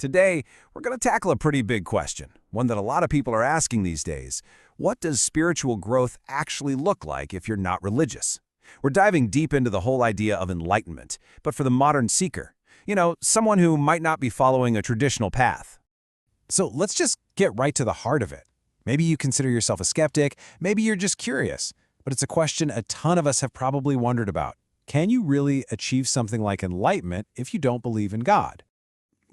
Today, we're going to tackle a pretty big question, one that a lot of people are asking these days. What does spiritual growth actually look like if you're not religious? We're diving deep into the whole idea of enlightenment, but for the modern seeker. Someone who might not be following a traditional path. So let's just get right to the heart of it. Maybe you consider yourself a skeptic, maybe you're just curious, but it's a question a ton of us have probably wondered about. Can you really achieve something like enlightenment if you don't believe in God?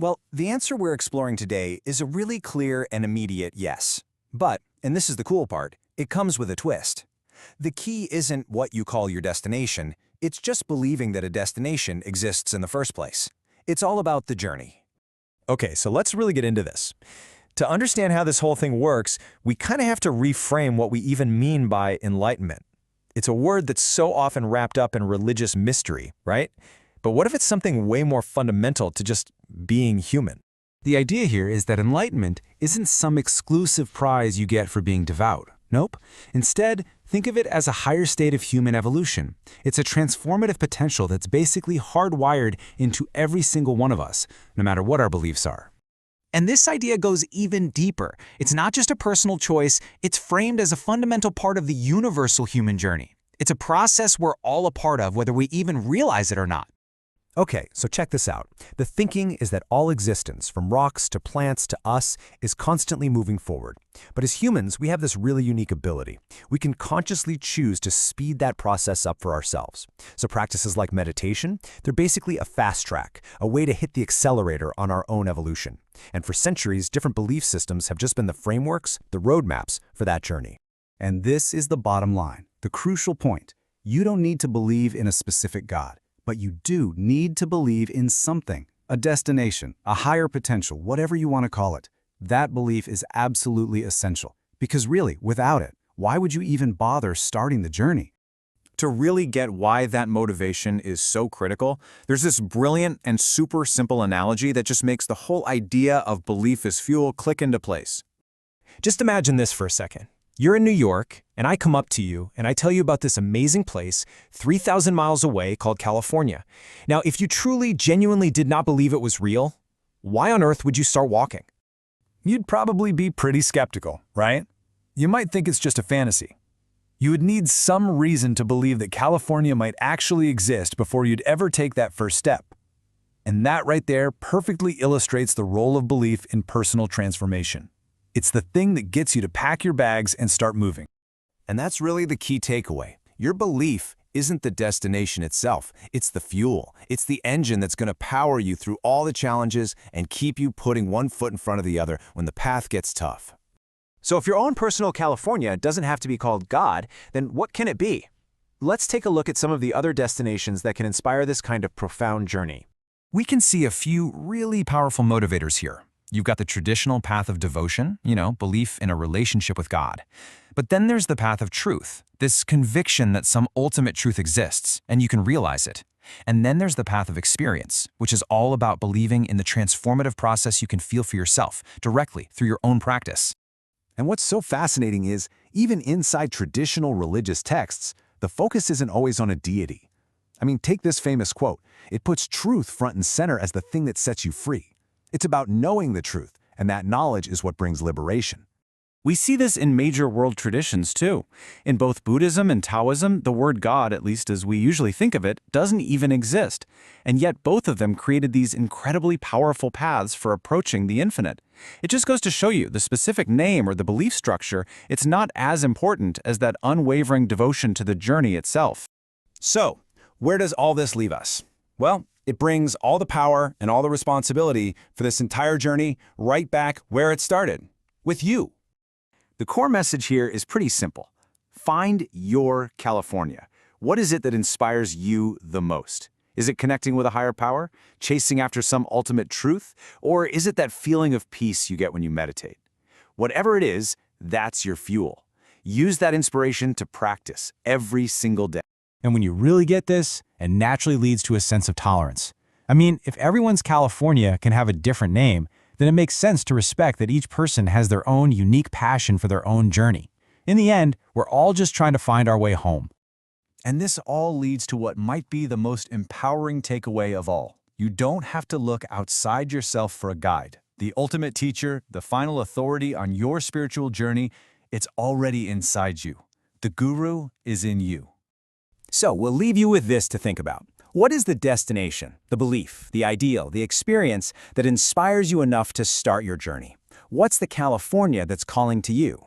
Well, the answer we're exploring today is a really clear and immediate yes. But, and this is the cool part, it comes with a twist. The key isn't what you call your destination, it's just believing that a destination exists in the first place. It's all about the journey. Okay, so let's really get into this. To understand how this whole thing works, we kind of have to reframe what we even mean by enlightenment. It's a word that's so often wrapped up in religious mystery, right? But what if it's something way more fundamental to just being human? The idea here is that enlightenment isn't some exclusive prize you get for being devout. Nope. Instead, think of it as a higher state of human evolution. It's a transformative potential that's basically hardwired into every single one of us, no matter what our beliefs are. And this idea goes even deeper. It's not just a personal choice, it's framed as a fundamental part of the universal human journey. It's a process we're all a part of, whether we even realize it or not. Okay, so check this out. The thinking is that all existence, from rocks to plants to us, is constantly moving forward. But as humans, we have this really unique ability. We can consciously choose to speed that process up for ourselves. So practices like meditation, they're basically a fast track, a way to hit the accelerator on our own evolution. And for centuries, different belief systems have just been the frameworks, the roadmaps for that journey. And this is the bottom line, the crucial point. You don't need to believe in a specific God. But you do need to believe in something, a destination, a higher potential, whatever you want to call it. That belief is absolutely essential. Because really, without it, why would you even bother starting the journey? To really get why that motivation is so critical, there's this brilliant and super simple analogy that just makes the whole idea of belief as fuel click into place. Just imagine this for a second. You're in New York, and I come up to you, and I tell you about this amazing place 3,000 miles away called California. Now, if you truly, genuinely did not believe it was real, why on earth would you start walking? You'd probably be pretty skeptical, right? You might think it's just a fantasy. You would need some reason to believe that California might actually exist before you'd ever take that first step. And that right there perfectly illustrates the role of belief in personal transformation. It's the thing that gets you to pack your bags and start moving. And that's really the key takeaway. Your belief isn't the destination itself. It's the fuel. It's the engine that's going to power you through all the challenges and keep you putting one foot in front of the other when the path gets tough. So if your own personal California doesn't have to be called God, then what can it be? Let's take a look at some of the other destinations that can inspire this kind of profound journey. We can see a few really powerful motivators here. You've got the traditional path of devotion, belief in a relationship with God. But then there's the path of truth, this conviction that some ultimate truth exists, and you can realize it. And then there's the path of experience, which is all about believing in the transformative process you can feel for yourself, directly through your own practice. And what's so fascinating is, even inside traditional religious texts, the focus isn't always on a deity. Take this famous quote. It puts truth front and center as the thing that sets you free. It's about knowing the truth, and that knowledge is what brings liberation. We see this in major world traditions too. In both Buddhism and Taoism, the word God, at least as we usually think of it, doesn't even exist. And yet both of them created these incredibly powerful paths for approaching the infinite. It just goes to show you the specific name or the belief structure, it's not as important as that unwavering devotion to the journey itself. So, where does all this leave us? Well, it brings all the power and all the responsibility for this entire journey right back where it started, with you. The core message here is pretty simple. Find your California. What is it that inspires you the most? Is it connecting with a higher power, chasing after some ultimate truth, or is it that feeling of peace you get when you meditate? Whatever it is, that's your fuel. Use that inspiration to practice every single day. And when you really get this, it naturally leads to a sense of tolerance. If everyone's California can have a different name, then it makes sense to respect that each person has their own unique passion for their own journey. In the end, we're all just trying to find our way home. And this all leads to what might be the most empowering takeaway of all. You don't have to look outside yourself for a guide. The ultimate teacher, the final authority on your spiritual journey, it's already inside you. The guru is in you. So we'll leave you with this to think about. What is the destination, the belief, the ideal, the experience that inspires you enough to start your journey? What's the California that's calling to you?